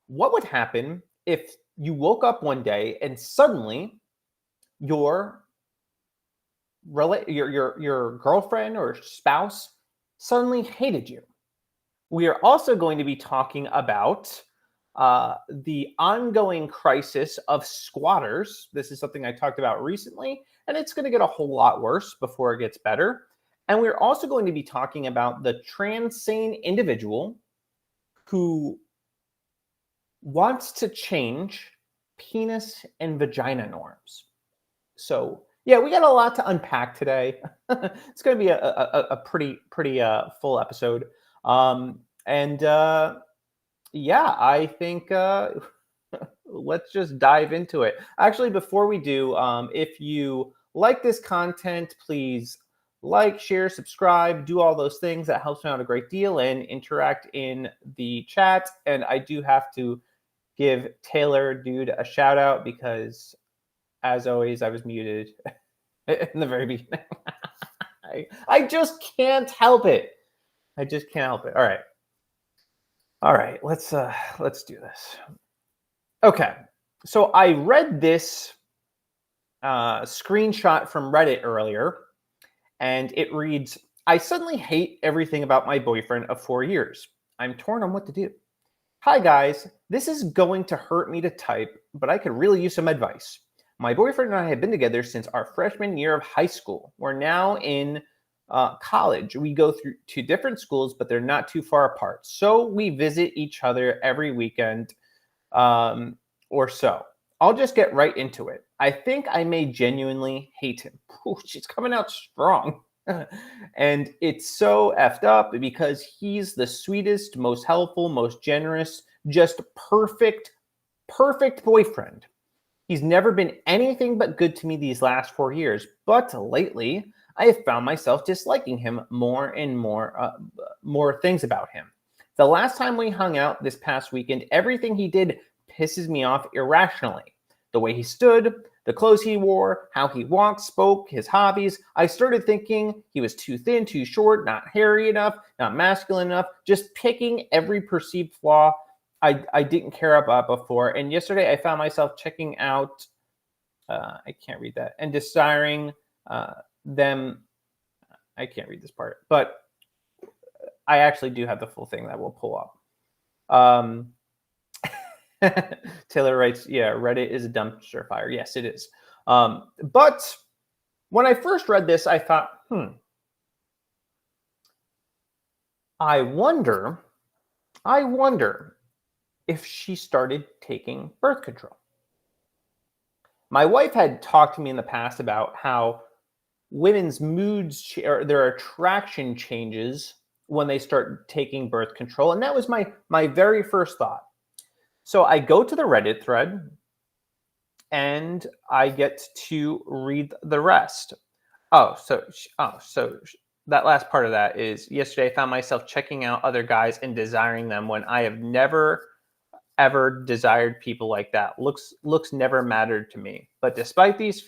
What would happen if you woke up one day and suddenly your your girlfriend or spouse suddenly hated you? We are also going to be talking about the ongoing crisis of squatters. This is something I talked about recently, and it's going to get a whole lot worse before it gets better. And we're also going to be talking about the transane individual who wants to change penis and vagina norms. So, yeah, we got a lot to unpack today. It's going to be a pretty full episode. And Yeah, I think let's just dive into it. Actually, before we do, if you like this content, please like, share, subscribe, do all those things. That helps me out a great deal and interact in the chat. And I do have to give Taylor Dude a shout out because, as always, I was muted in the very beginning. I just can't help it. I just can't help it. All right, let's do this. Okay, so I read this screenshot from Reddit earlier, and it reads, "I suddenly hate everything about my boyfriend of 4 years. I'm torn on what to do. Hi guys, this is going to hurt me to type, but I could really use some advice. My boyfriend and I have been together since our freshman year of high school. We're now in college. We go through to different schools, but they're not too far apart. So we visit each other every weekend or so. I'll just get right into it. I think I may genuinely hate him." Ooh, she's coming out strong. "And it's so effed up because he's the sweetest, most helpful, most generous, just perfect boyfriend. He's never been anything but good to me these last 4 years, but lately I have found myself disliking him more and more things about him. The last time we hung out this past weekend, everything he did pisses me off irrationally. The way he stood, the clothes he wore, how he walked, spoke, his hobbies. I started thinking he was too thin, too short, not hairy enough, not masculine enough, just picking every perceived flaw I didn't care about before. And yesterday I found myself checking out, I can't read that, and desiring them. I can't read this part, but I actually do have the full thing that we'll pull up. Taylor writes, yeah, Reddit is a dumpster fire. Yes, it is. But when I first read this, I thought, I wonder if she started taking birth control. My wife had talked to me in the past about how women's moods or their attraction changes when they start taking birth control. And that was my very first thought. So I go to the Reddit thread and I get to read the rest. So that last part of that is, yesterday I found myself checking out other guys and desiring them when I have never ever desired people like that. Looks never mattered to me. But despite these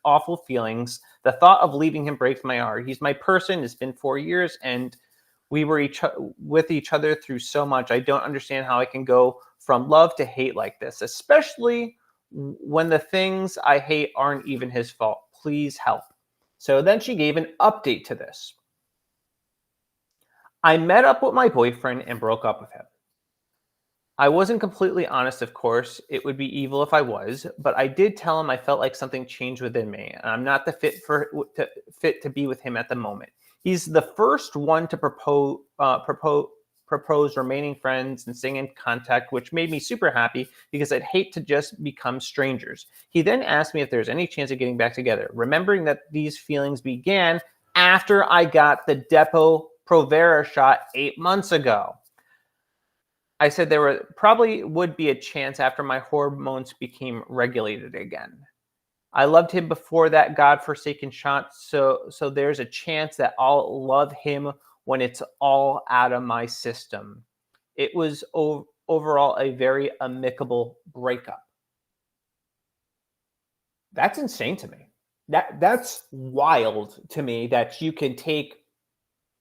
awful feelings, the thought of leaving him breaks my heart. He's my person. It's been 4 years, and we were with each other through so much. I don't understand how I can go from love to hate like this, especially when the things I hate aren't even his fault. Please help." So then she gave an update to this. "I met up with my boyfriend and broke up with him. I wasn't completely honest, of course. It would be evil if I was, but I did tell him I felt like something changed within me, and I'm not the fit to be with him at the moment. He's the first one to propose remaining friends and staying in contact, which made me super happy because I'd hate to just become strangers. He then asked me if there's any chance of getting back together, remembering that these feelings began after I got the Depo-Provera shot 8 months ago. I said there probably would be a chance after my hormones became regulated again. I loved him before that godforsaken shot, so there's a chance that I'll love him when it's all out of my system. It was overall a very amicable breakup." That's insane to me. That's wild to me that you can take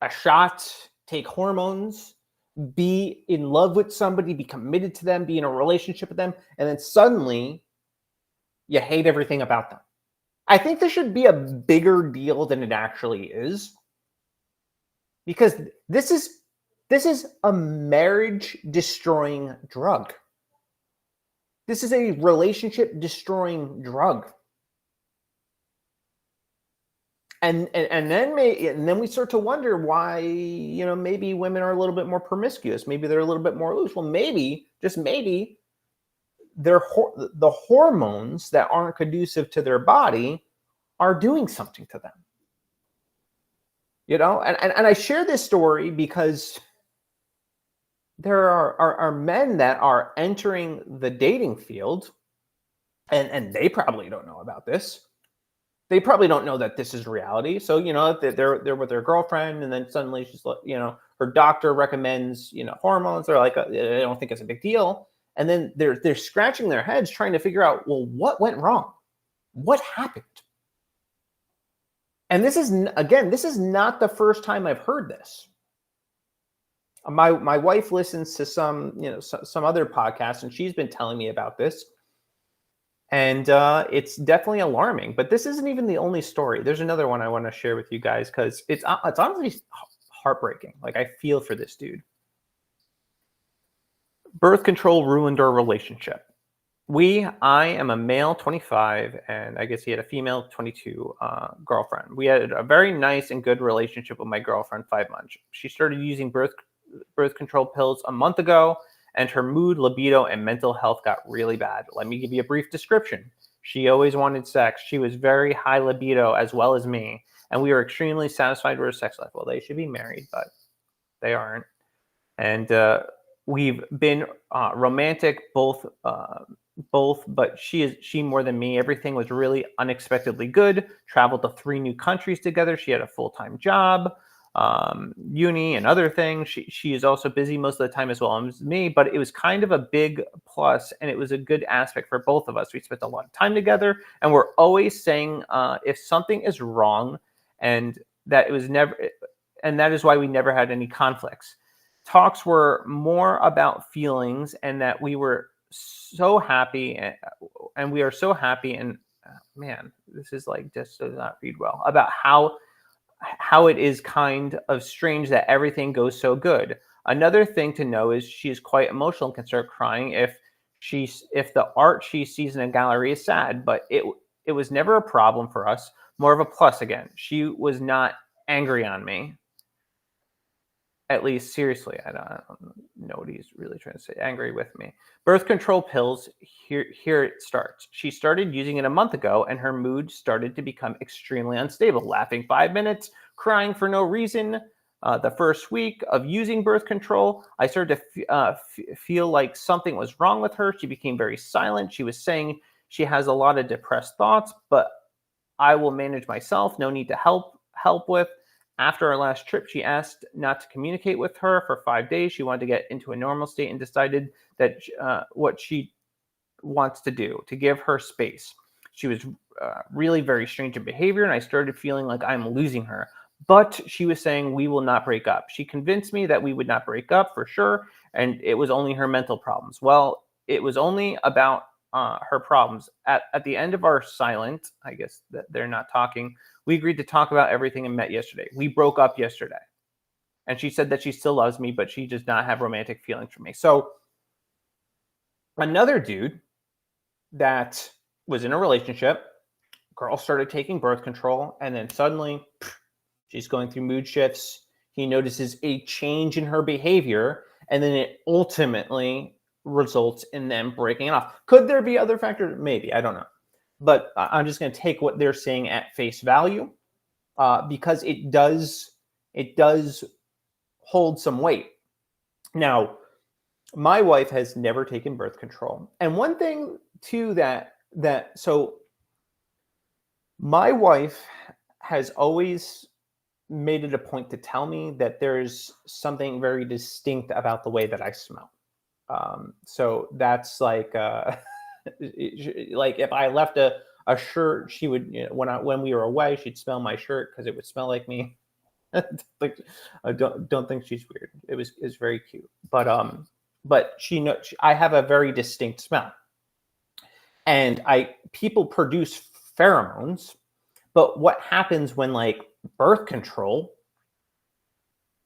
a shot, take hormones, be in love with somebody, be committed to them, be in a relationship with them, and then suddenly you hate everything about them. I think this should be a bigger deal than it actually is, because this is a marriage destroying drug. This is a relationship destroying drug. And then we start to wonder why, maybe women are a little bit more promiscuous. Maybe they're a little bit more loose. Well, maybe, just maybe, the hormones that aren't conducive to their body are doing something to them. And I share this story because there are men that are entering the dating field, and they probably don't know about this. They probably don't know that this is reality. So, they're with their girlfriend, and then suddenly she's, her doctor recommends, hormones. They're like, they don't think it's a big deal. And then they're scratching their heads trying to figure out, well, what went wrong? What happened? And this is not the first time I've heard this. My wife listens to some other podcasts, and she's been telling me about this. And it's definitely alarming. But this isn't even the only story. There's another one I want to share with you guys because it's honestly heartbreaking. Like, I feel for this dude. Birth control ruined our relationship. I am a male 25, and I guess he had a female 22 girlfriend. We had a very nice and good relationship with my girlfriend 5 months. She started using birth control pills a month ago, and her mood, libido, and mental health got really bad. Let me give you a brief description. She always wanted sex. She was very high libido, as well as me, and we were extremely satisfied with her sex life. Well, they should be married, but they aren't. And we've been romantic, both, but she more than me. Everything was really unexpectedly good. Traveled to 3 new countries together. She had a full-time job, uni, and other things. She is also busy most of the time as well as me, but it was kind of a big plus, and it was a good aspect for both of us. We spent a lot of time together, and we're always saying if something is wrong, and that is why we never had any conflicts. Talks were more about feelings, and that we were so happy, and we are so happy. And man, this is like, just does not read well, about how it is kind of strange that everything goes so good. Another thing to know is she is quite emotional and can start crying if the art she sees in a gallery is sad, but it was never a problem for us, more of a plus. Again, she was not angry on me. At least, seriously, I don't know what he's really trying to say. Angry with me. Birth control pills, here it starts. She started using it a month ago, and her mood started to become extremely unstable, laughing 5 minutes, crying for no reason. The first week of using birth control, I started to feel like something was wrong with her. She became very silent. She was saying she has a lot of depressed thoughts, but I will manage myself. No need to help with. After our last trip, she asked not to communicate with her for 5 days. She wanted to get into a normal state and decided that what she wants to do, to give her space. She was really very strange in behavior, and I started feeling like I'm losing her. But she was saying we will not break up. She convinced me that we would not break up for sure, and it was only her mental problems. Well, it was only about her problems. At the end of our silent, I guess that they're not talking, we agreed to talk about everything and met yesterday. We broke up yesterday. And she said that she still loves me, but she does not have romantic feelings for me. So another dude that was in a relationship, girl started taking birth control, and then suddenly she's going through mood shifts. He notices a change in her behavior, and then it ultimately results in them breaking it off. Could there be other factors? Maybe. I don't know. But I'm just going to take what they're saying at face value, because it does hold some weight. Now, my wife has never taken birth control. And one thing too so my wife has always made it a point to tell me that there's something very distinct about the way that I smell. So that's like like if I left a shirt, she would, when we were away, she'd smell my shirt because it would smell like me. Like, I don't think she's weird. It's very cute, but I have a very distinct smell, and I people produce pheromones, but what happens when like birth control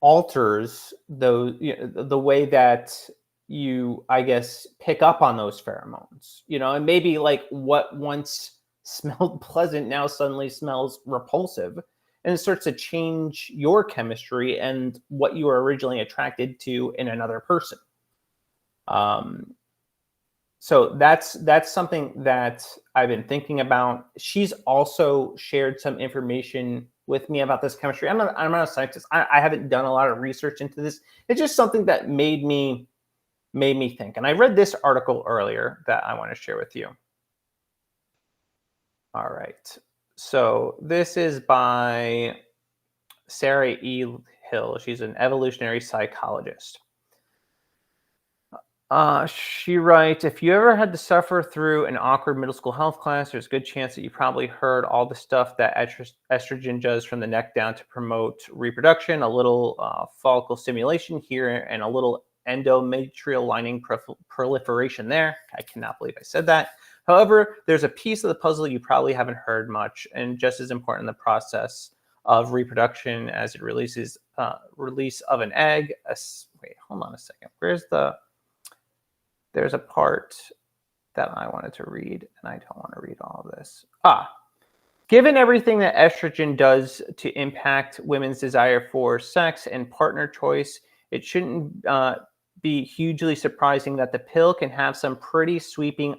alters the way that you, I guess, pick up on those pheromones, and maybe like what once smelled pleasant now suddenly smells repulsive, and it starts to change your chemistry and what you were originally attracted to in another person. So that's something that I've been thinking about. She's also shared some information with me about this chemistry. I'm not a scientist. I haven't done a lot of research into this. It's just something that made me think. And I read this article earlier that I want to share with you. All right. So this is by Sarah E. Hill. She's an evolutionary psychologist. She writes, if you ever had to suffer through an awkward middle school health class, there's a good chance that you probably heard all the stuff that estrogen does from the neck down to promote reproduction, a little follicle stimulation here, and a little endometrial lining proliferation there. I cannot believe I said that. However, there's a piece of the puzzle you probably haven't heard much, and just as important in the process of reproduction as it release of an egg. Wait, hold on a second. There's a part that I wanted to read, and I don't want to read all of this. Given everything that estrogen does to impact women's desire for sex and partner choice, it shouldn't be hugely surprising that the pill can have some pretty sweeping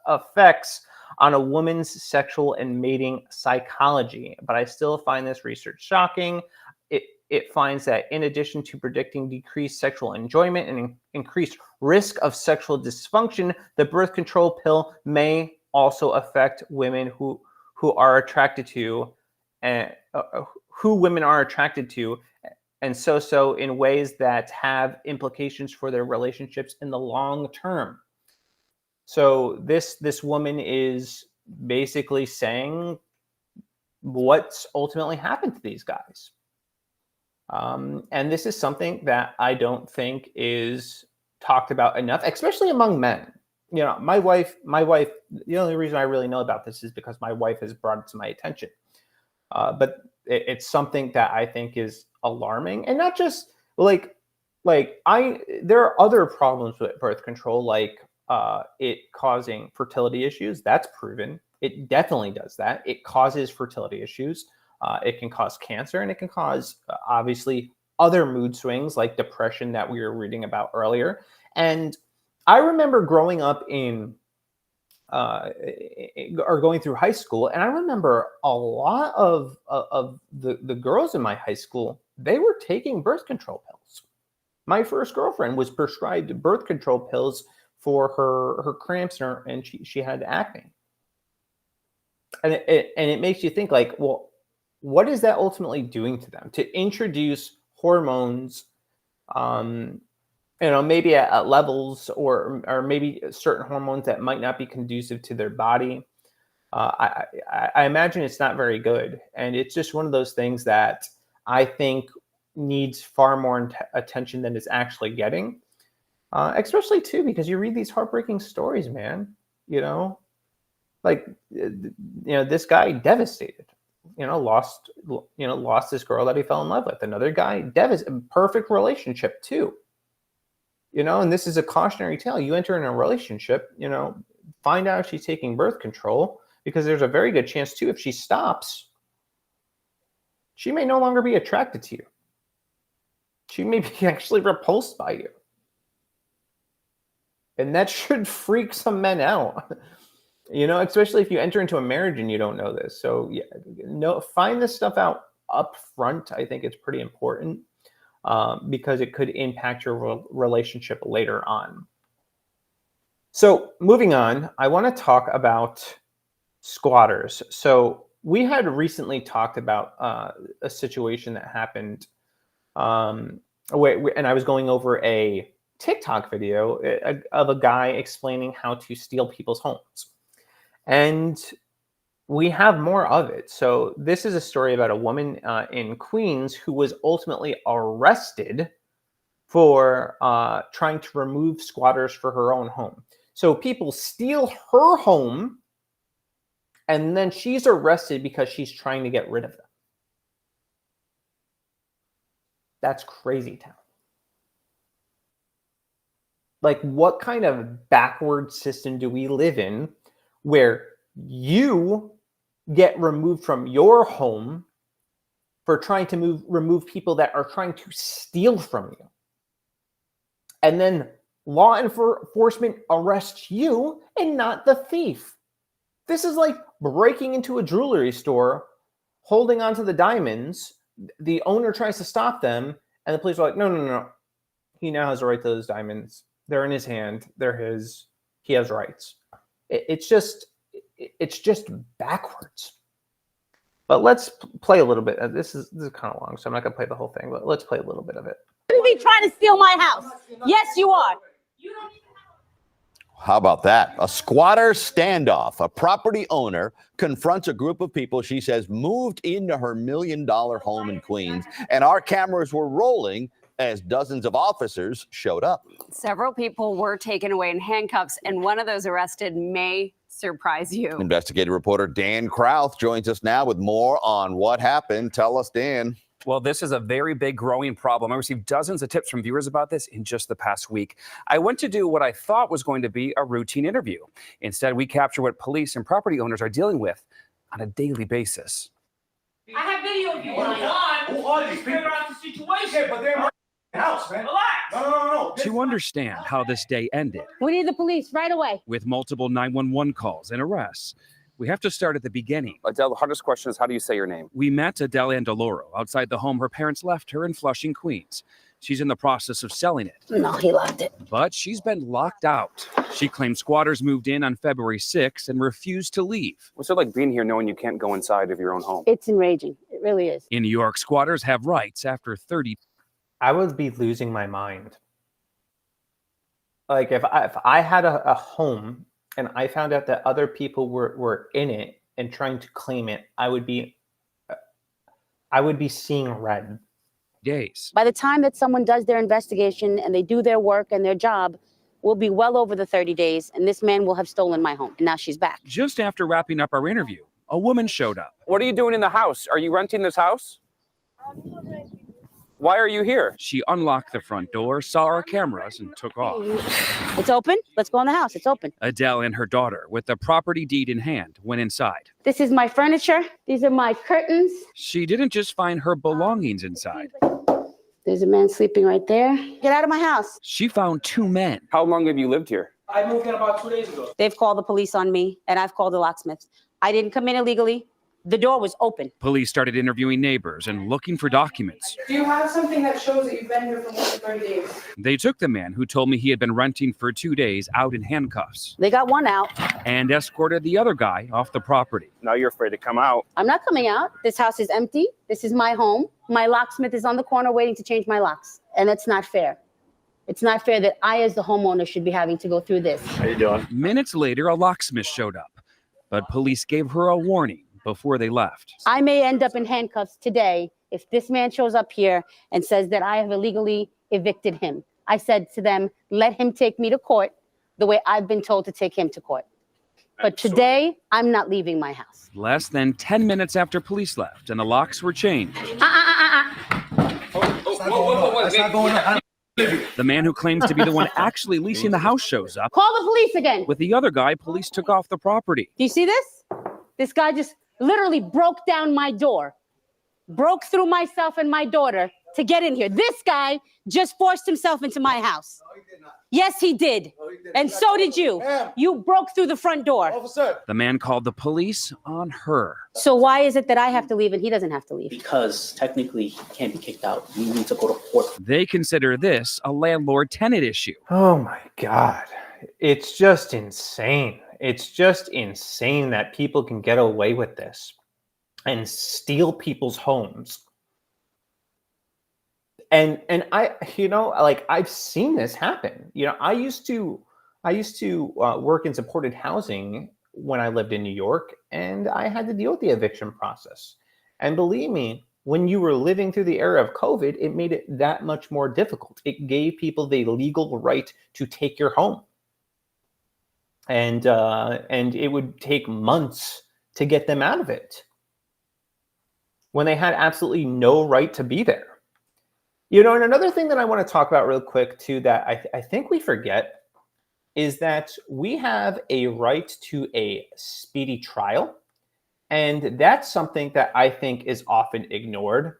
effects on a woman's sexual and mating psychology. But I still find this research shocking. It finds that in addition to predicting decreased sexual enjoyment and increased risk of sexual dysfunction, the birth control pill may also affect women who are attracted to, and who women are attracted to, and so in ways that have implications for their relationships in the long term. So this woman is basically saying what's ultimately happened to these guys. And this is something that I don't think is talked about enough, especially among men. My wife, the only reason I really know about this is because my wife has brought it to my attention. But it's something that I think is alarming, and not just there are other problems with birth control, like it causing fertility issues. That's proven. It definitely does that. It causes fertility issues. It can cause cancer, and it can cause, obviously, other mood swings like depression that we were reading about earlier. And I remember growing up or going through high school, and I remember a lot of the girls in my high school, they were taking birth control pills. My first girlfriend was prescribed birth control pills for her cramps, and she had acne. And it makes you think, like, well, what is that ultimately doing to them? To introduce hormones, maybe at levels or maybe certain hormones that might not be conducive to their body. I imagine it's not very good. And it's just one of those things that I think needs far more attention than it's actually getting. Especially too, because you read these heartbreaking stories, man, this guy devastated, lost this girl that he fell in love with. Another guy, perfect relationship too. And this is a cautionary tale. You enter in a relationship, find out if she's taking birth control, because there's a very good chance too, if she stops, she may no longer be attracted to you. She may be actually repulsed by you. And that should freak some men out, especially if you enter into a marriage and you don't know this. So find this stuff out up front. I think it's pretty important. Because it could impact your relationship later on. So moving on, I want to talk about squatters. So we had recently talked about a situation that happened, and I was going over a TikTok video of a guy explaining how to steal people's homes. And We have more of it. So this is a story about a woman in Queens who was ultimately arrested for trying to remove squatters for her own home. So people steal her home, and then she's arrested because she's trying to get rid of them. That's crazy town. Like, what kind of backward system do we live in where you get removed from your home for trying to remove people that are trying to steal from you? And then law enforcement arrests you and not the thief. This is like breaking into a jewelry store, holding onto the diamonds. The owner tries to stop them, and the police are like, no. He now has a right to those diamonds. They're in his hand. They're his. He has rights. It's just backwards. But let's play a little bit. This is kind of long, so I'm not going to play the whole thing, but let's play a little bit of it. You be trying to steal my house. Yes, you are. How about that? A squatter standoff. A property owner confronts a group of people she says moved into her $1 million home in Queens, and our cameras were rolling as dozens of officers showed up. Several people were taken away in handcuffs, and one of those arrested may surprise you. Investigative reporter Dan Krauth joins us now with more on what happened. Tell us, Dan. Well, this is a very big growing problem. I received dozens of tips from viewers about this in just the past week. I went to do what I thought was going to be a routine interview. Instead, we capture what police and property owners are dealing with on a daily basis. I have video of you. Who are these people? Out the situation. Yeah, but they're in my house, man. Relax. No. To understand how this day ended, We need the police right away. with multiple 911 calls and arrests, we have to start at the beginning. Adele, the hardest question is, how do you say your name? We met Adele Andaloro outside the home her parents left her in Flushing, Queens. She's in the process of selling it, No, he locked it. but she's been locked out. She claims squatters moved in on February 6th and refused to leave. What's it like being here knowing you can't go inside of your own home? It's enraging. It really is. In New York, squatters have rights after 30. I would be losing my mind. Like if I had a home and I found out that other people were in it and trying to claim it, I would be seeing red. days. By the time that someone does their investigation and they do their work and their job, we'll be well over the 30 days, and this man will have stolen my home. And now she's back. Just after wrapping up our interview, a woman showed up. What are you doing in the house? Are you renting this house? Why are you here? She unlocked the front door, saw our cameras, and took off. It's open. Let's go in the house. It's open. Adele and her daughter, with the property deed in hand, went inside. This is my furniture. These are my curtains. She didn't just find her belongings inside. There's a man sleeping right there. Get out of my house. She found two men. How long have you lived here? I moved in about 2 days ago. They've called the police on me, and I've called the locksmiths. I didn't come in illegally. The door was open. Police started interviewing neighbors and looking for documents. Do you have something that shows that you've been here for more than 30 days? They took the man who told me he had been renting for 2 days out in handcuffs They got one out. and escorted the other guy off the property. Now you're afraid to come out. I'm not coming out. This house is empty. This is my home. My locksmith is on the corner waiting to change my locks. And it's not fair. It's not fair that I, as the homeowner, should be having to go through this. How you doing? Minutes later, a locksmith showed up, but police gave her a warning before they left. I may end up in handcuffs today if this man shows up here and says that I have illegally evicted him. I said to them, let him take me to court the way I've been told to take him to court. But today, I'm not leaving my house. Less than 10 minutes after police left and the locks were changed, That's not going on. the man who claims to be the one actually leasing the house shows up. Call the police again. With the other guy, police took off the property. Do you see this? This guy just literally broke down my door, broke through myself and my daughter to get in here. This guy just forced himself into my house. No, he did not. Yes, he did. No, he did And not. so did you. Ma'am. You broke through the front door. Officer. The man called the police on her. So why is it that I have to leave and he doesn't have to leave? Because technically he can't be kicked out. We need to go to court. They consider this a landlord-tenant issue. Oh my God. It's just insane. It's just insane that people can get away with this and steal people's homes. And I, like I've seen this happen. I used to work in supported housing when I lived in New York, and I had to deal with the eviction process. And believe me, when you were living through the era of COVID, it made it that much more difficult. It gave people the legal right to take your home. And it would take months to get them out of it when they had absolutely no right to be there. And another thing that I want to talk about real quick too, that I think we forget, is that we have a right to a speedy trial. And that's something that I think is often ignored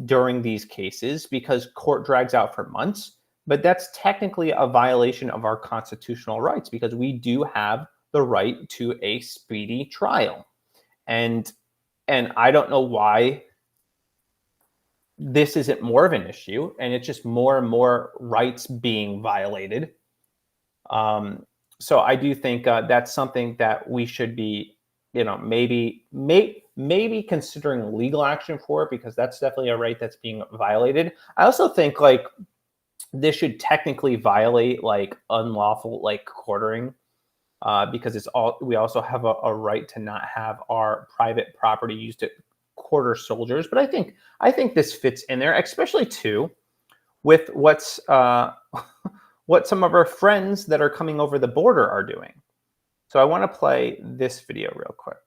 during these cases because court drags out for months. But that's technically a violation of our constitutional rights because we do have the right to a speedy trial. And I don't know why this isn't more of an issue, and it's just more and more rights being violated. So I do think that's something that we should be, maybe considering legal action for it, because that's definitely a right that's being violated. I also think this should technically violate unlawful quartering, because we also have a right to not have our private property used to quarter soldiers. But I think this fits in there, especially too with what some of our friends that are coming over the border are doing. So I want to play this video real quick.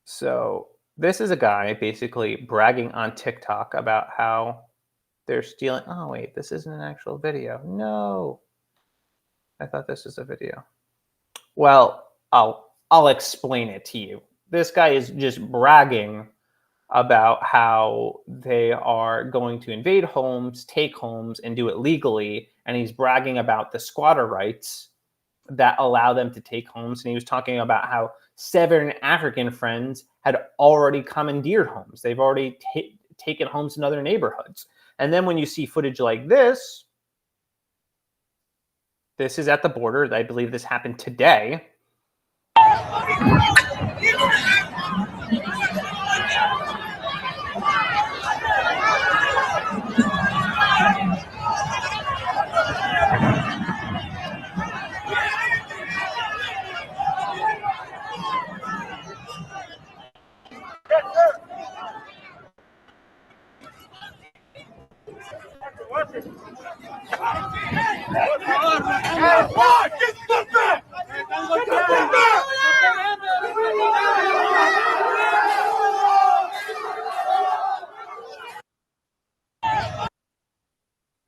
So this is a guy basically bragging on TikTok about how they're stealing. Oh, wait, this isn't an actual video. No, I thought this was a video. Well, I'll explain it to you. This guy is just bragging about how they are going to invade homes, take homes, and do it legally. And he's bragging about the squatter rights that allow them to take homes. And he was talking about how 7 African friends had already commandeered homes. They've already taken homes in other neighborhoods. And then when you see footage like this is at the border. I believe this happened today.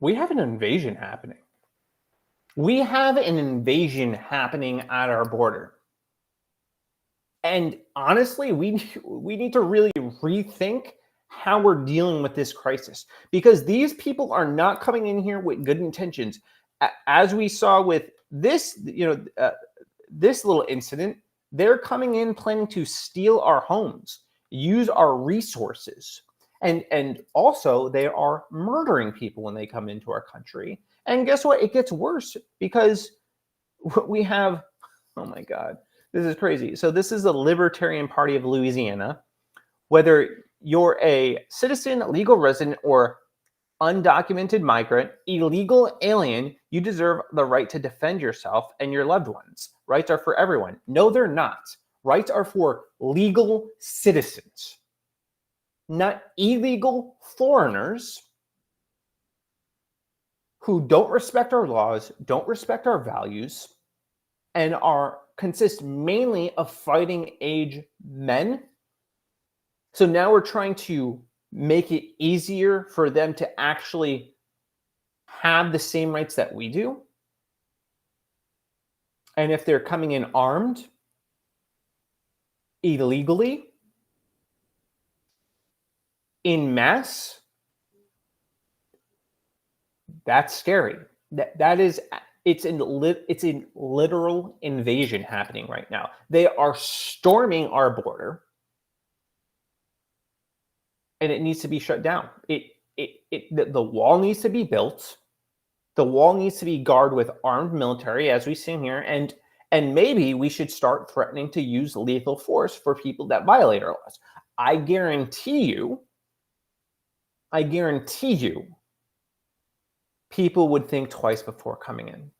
We have an invasion happening. We have an invasion happening at our border. And honestly, we need to really rethink how we're dealing with this crisis, because these people are not coming in here with good intentions. As we saw with this, this little incident, they're coming in planning to steal our homes, use our resources. And also they are murdering people when they come into our country. And guess what? It gets worse because we have, oh my God, this is crazy. So this is the Libertarian Party of Louisiana. Whether you're a citizen, legal resident, or undocumented migrant, illegal alien, you deserve the right to defend yourself and your loved ones. Rights are for everyone. No, they're not. Rights are for legal citizens, not illegal foreigners who don't respect our laws, don't respect our values, and consist mainly of fighting age men. So now we're trying to make it easier for them to actually have the same rights that we do. And if they're coming in armed, illegally, in mass, that's scary. It's a literal invasion happening right now. They are storming our border, and it needs to be shut down. The wall needs to be built. The wall needs to be guarded with armed military, as we see here, and maybe we should start threatening to use lethal force for people that violate our laws. I guarantee you, people would think twice before coming in.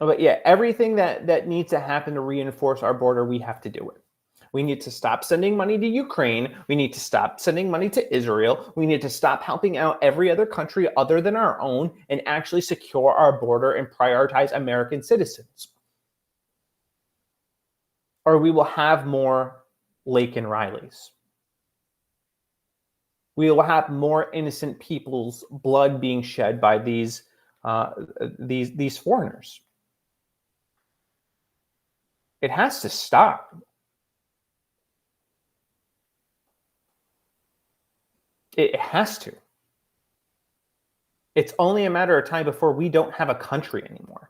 But yeah, everything that needs to happen to reinforce our border, we have to do it. We need to stop sending money to Ukraine. We need to stop sending money to Israel. We need to stop helping out every other country other than our own and actually secure our border and prioritize American citizens. Or we will have more Laken Rileys. We will have more innocent people's blood being shed by these foreigners. It has to stop. It has to. It's only a matter of time before we don't have a country anymore.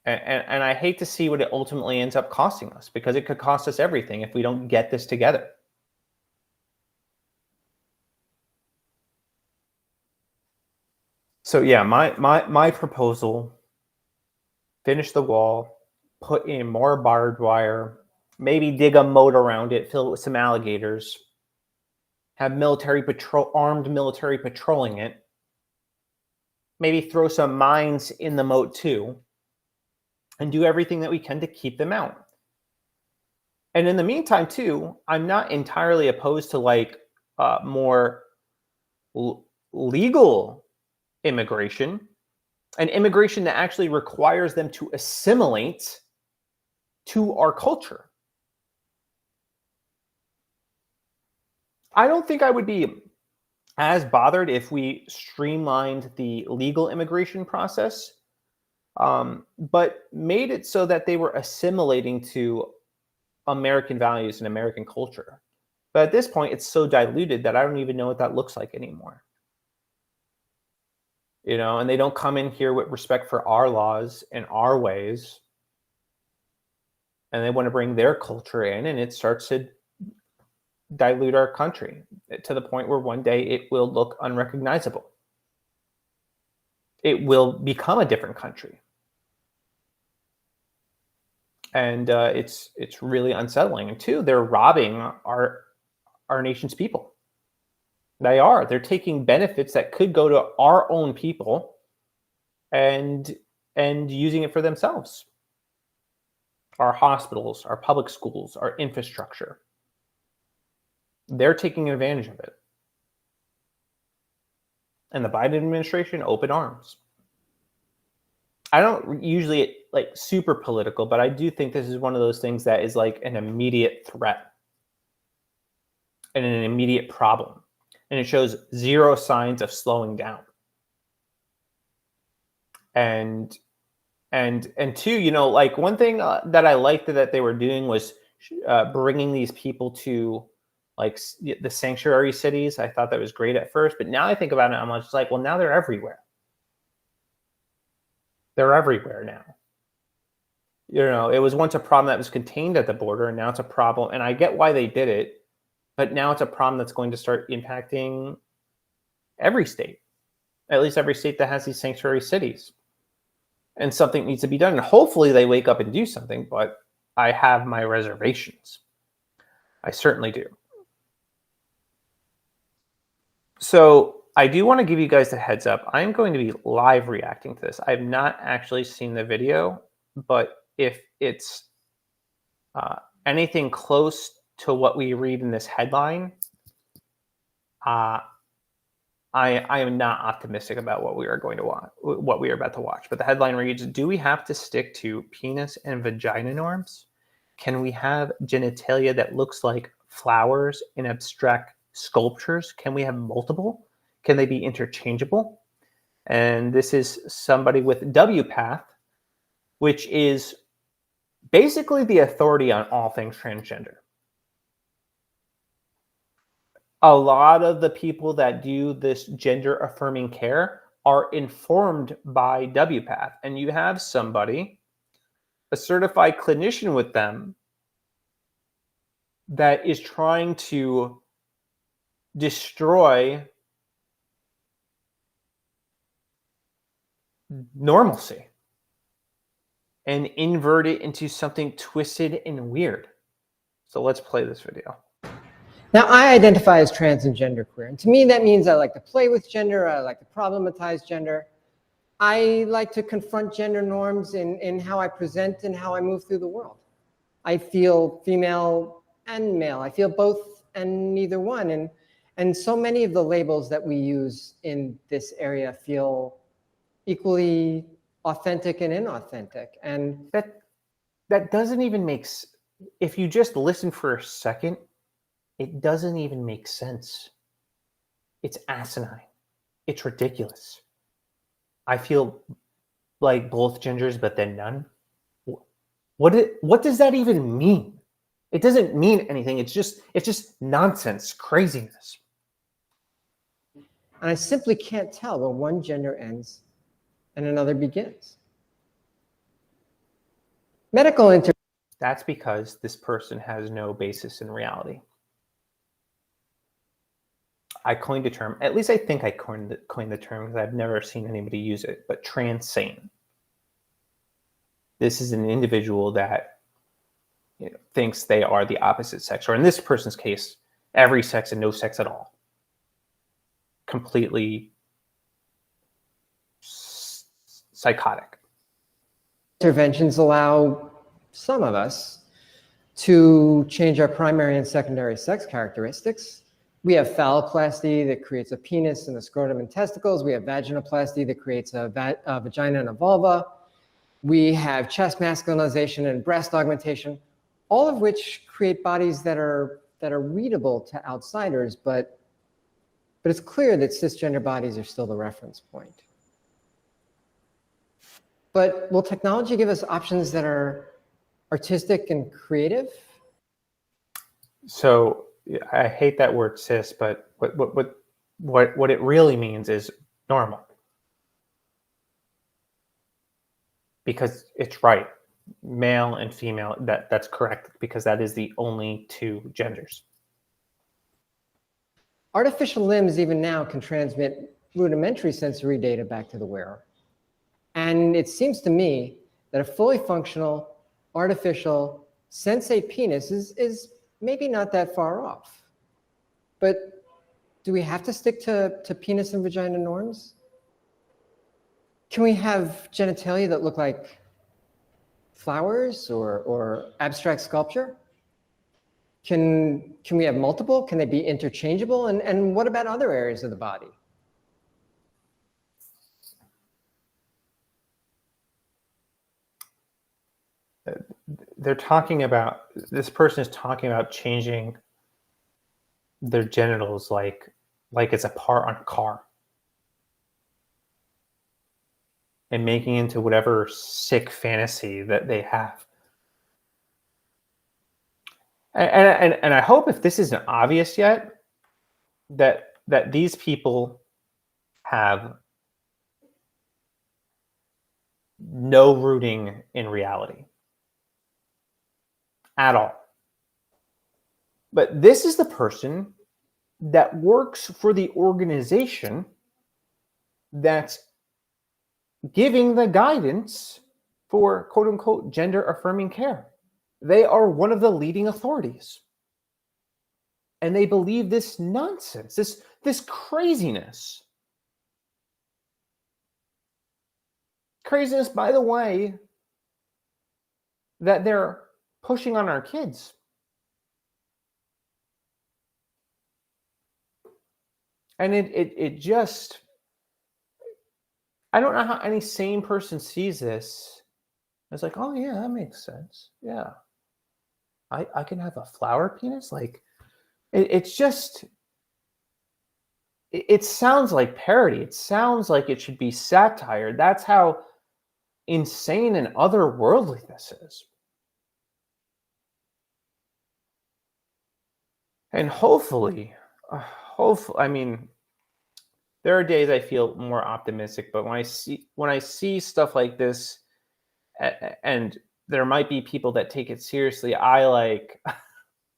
And I hate to see what it ultimately ends up costing us, because it could cost us everything if we don't get this together. So yeah, my proposal: finish the wall, put in more barbed wire, maybe dig a moat around it, fill it with some alligators, have armed military patrolling it, maybe throw some mines in the moat too, and do everything that we can to keep them out. And in the meantime too, I'm not entirely opposed to like more legal immigration, an immigration that actually requires them to assimilate to our culture. I don't think I would be as bothered if we streamlined the legal immigration process, but made it so that they were assimilating to American values and American culture. But at this point, it's so diluted that I don't even know what that looks like anymore. You know, and they don't come in here with respect for our laws and our ways. And they want to bring their culture in, and it starts to dilute our country to the point where one day it will look unrecognizable. It will become a different country. And it's really unsettling. And two, they're robbing our nation's people. They're taking benefits that could go to our own people and using it for themselves. Our hospitals, our public schools, our infrastructure. They're taking advantage of it. And the Biden administration, open arms. I don't usually like super political, but I do think this is one of those things that is like an immediate threat and an immediate problem. And it shows zero signs of slowing down. And two, you know, like one thing that I liked that they were doing was bringing these people to like the sanctuary cities. I thought that was great at first, but now I think about it, I'm just like, well, now they're everywhere. They're everywhere now. You know, it was once a problem that was contained at the border, and now it's a problem. And I get why they did it, but now it's a problem that's going to start impacting every state, at least every state that has these sanctuary cities. And something needs to be done. And hopefully they wake up and do something, but I have my reservations. I certainly do. So I do want to give you guys the heads up. I'm going to be live reacting to this. I've not actually seen the video, but if it's anything close to what we read in this headline, I am not optimistic about what we are going to watch, what we are about to watch. But the headline reads: do we have to stick to penis and vagina norms? Can we have genitalia that looks like flowers in abstract sculptures? Can we have multiple? Can they be interchangeable? And this is somebody with WPATH, which is basically the authority on all things transgender. A lot of the people that do this gender affirming care are informed by WPATH. And you have somebody, a certified clinician with them, that is trying to destroy normalcy and invert it into something twisted and weird. So let's play this video. Now, I identify as trans and genderqueer, and to me that means I like to play with gender, I like to problematize gender. I like to confront gender norms in how I present and how I move through the world. I feel female and male. I feel both and neither one. And so many of the labels that we use in this area feel equally authentic and inauthentic. And that doesn't even make if you just listen for a second, it doesn't even make sense. It's asinine. It's ridiculous. I feel like both genders, but then none. What does that even mean? It doesn't mean anything. It's just nonsense, craziness. And I simply can't tell where one gender ends and another begins. That's because this person has no basis in reality. I coined a term, at least I think I coined the term because I've never seen anybody use it, but transane. This is an individual that thinks they are the opposite sex, or in this person's case, every sex and no sex at all. Completely psychotic. Interventions allow some of us to change our primary and secondary sex characteristics. We have phalloplasty that creates a penis and a scrotum and testicles. We have vaginoplasty that creates a vagina and a vulva. We have chest masculinization and breast augmentation, all of which create bodies that are readable to outsiders, but it's clear that cisgender bodies are still the reference point. But will technology give us options that are artistic and creative? So I hate that word cis, but what it really means is normal. Because it's right. Male and female, that's correct, because that is the only two genders. Artificial limbs even now can transmit rudimentary sensory data back to the wearer. And it seems to me that a fully functional, artificial, sensate penis is maybe not that far off. But do we have to stick to penis and vagina norms? Can we have genitalia that look like flowers or abstract sculpture? Can we have multiple? Can they be interchangeable? And what about other areas of the body? They're talking about, this person is talking about changing their genitals like it's a part on a car. And making into whatever sick fantasy that they have. And I hope, if this isn't obvious yet, that these people have no rooting in reality at all. But this is the person that works for the organization that's giving the guidance for quote unquote gender affirming care. They are one of the leading authorities. And they believe this nonsense, this craziness. Craziness, by the way, that they're pushing on our kids. And it just, I don't know how any sane person sees this. It's like, oh yeah, that makes sense. Yeah. I can have a flower penis? Like, it's just, it sounds like parody. It sounds like it should be satire. That's how insane and otherworldly this is. And hopefully, I mean, there are days I feel more optimistic, but when I see stuff like this, and there might be people that take it seriously, I'm like,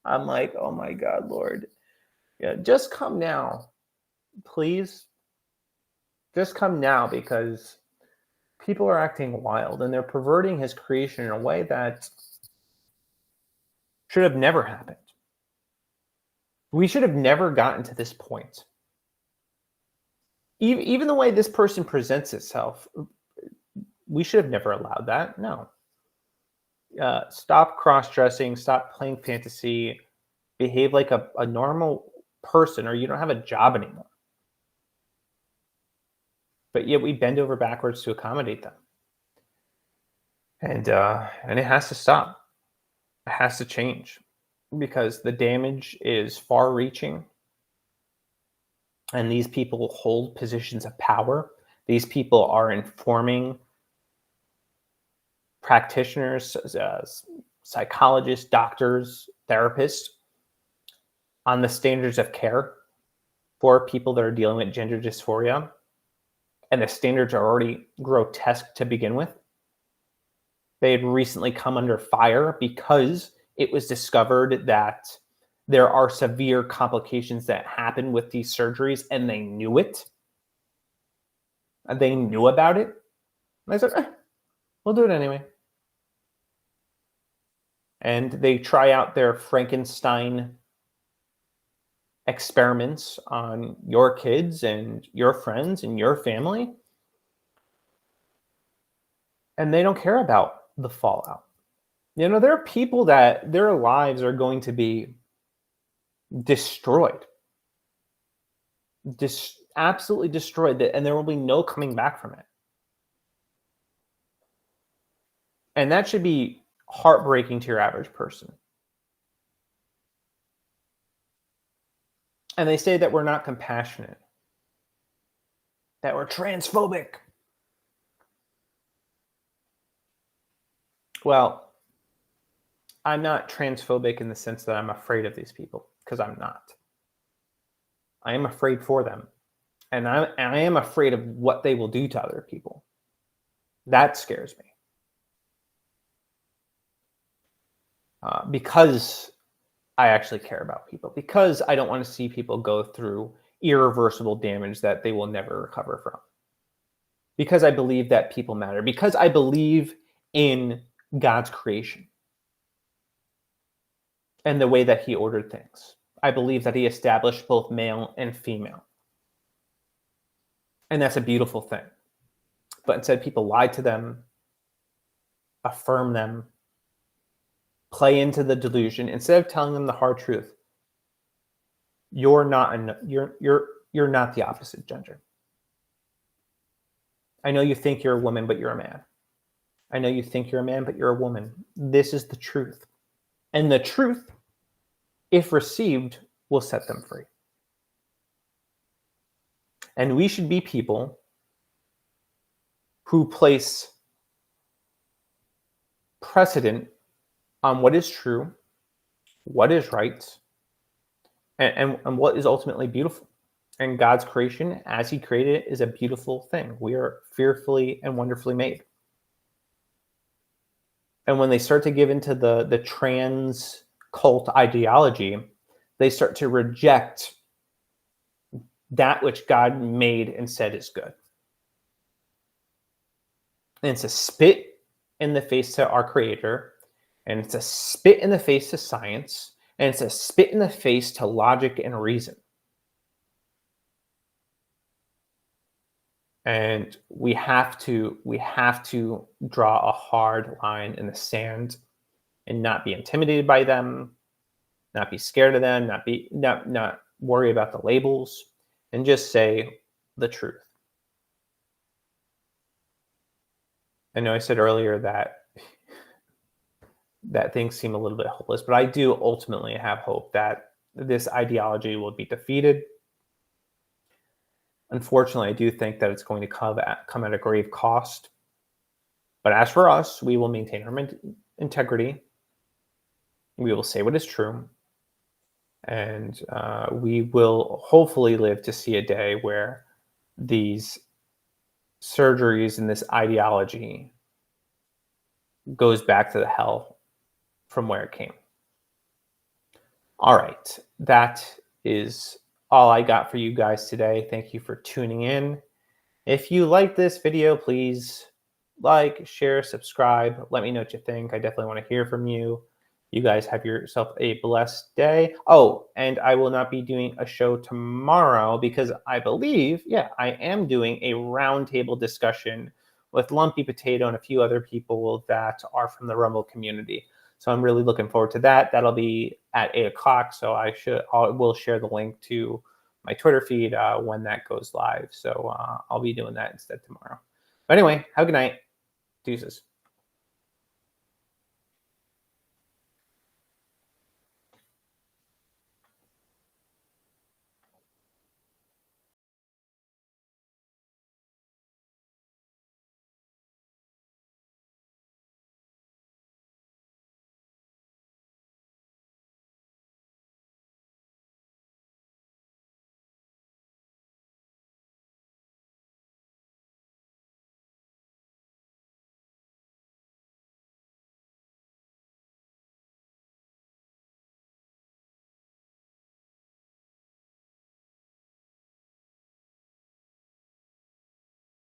oh my God, Lord, yeah, just come now, please. Just come now, because people are acting wild and they're perverting his creation in a way that should have never happened. We should have never gotten to this point. Even the way this person presents itself, we should have never allowed that. No. Stop cross-dressing, stop playing fantasy, behave like a normal person, or you don't have a job anymore. But yet we bend over backwards to accommodate them. And it has to stop. It has to change, because the damage is far-reaching. And these people hold positions of power. These people are informing practitioners, psychologists, doctors, therapists on the standards of care for people that are dealing with gender dysphoria. And the standards are already grotesque to begin with. They had recently come under fire because it was discovered that there are severe complications that happen with these surgeries, and they knew it. They knew about it. And I said, we'll do it anyway. And they try out their Frankenstein experiments on your kids and your friends and your family. And they don't care about the fallout. You know, there are people that their lives are going to be destroyed. Absolutely destroyed, and there will be no coming back from it. And that should be heartbreaking to your average person. And they say that we're not compassionate, that we're transphobic. Well, I'm not transphobic in the sense that I'm afraid of these people, because I'm not. I am afraid for them. And I am afraid of what they will do to other people. That scares me. Because I actually care about people. Because I don't want to see people go through irreversible damage that they will never recover from. Because I believe that people matter. Because I believe in God's creation and the way that he ordered things. I believe that he established both male and female. And that's a beautiful thing. But instead, people lie to them, affirm them, play into the delusion instead of telling them the hard truth. You're not not the opposite gender. I know you think you're a woman, but you're a man. I know you think you're a man, but you're a woman. This is the truth. And the truth, if received, will set them free. And we should be people who place precedent on what is true, what is right, and what is ultimately beautiful. And God's creation, as he created it, is a beautiful thing. We are fearfully and wonderfully made. And when they start to give into the trans cult ideology, they start to reject that which God made and said is good. And it's a spit in the face to our creator, and it's a spit in the face to science, and it's a spit in the face to logic and reason. And we have to draw a hard line in the sand and not be intimidated by them, not be scared of them, not worry about the labels, and just say the truth. I know I said earlier that things seem a little bit hopeless, but I do ultimately have hope that this ideology will be defeated. Unfortunately, I do think that it's going to come at a grave cost. But as for us, we will maintain our integrity. We will say what is true. And we will hopefully live to see a day where these surgeries and this ideology goes back to the hell from where it came. All right, that is all I got for you guys today. Thank you for tuning in. If you like this video, please like, share, subscribe. Let me know what you think. I definitely want to hear from you. You guys have yourself a blessed day. Oh, and I will not be doing a show tomorrow because I believe, yeah, I am doing a roundtable discussion with Lumpy Potato and a few other people that are from the Rumble community. So I'm really looking forward to that. That'll be at 8 o'clock. So I will share the link to my Twitter feed when that goes live. So I'll be doing that instead tomorrow. But anyway, have a good night. Deuces.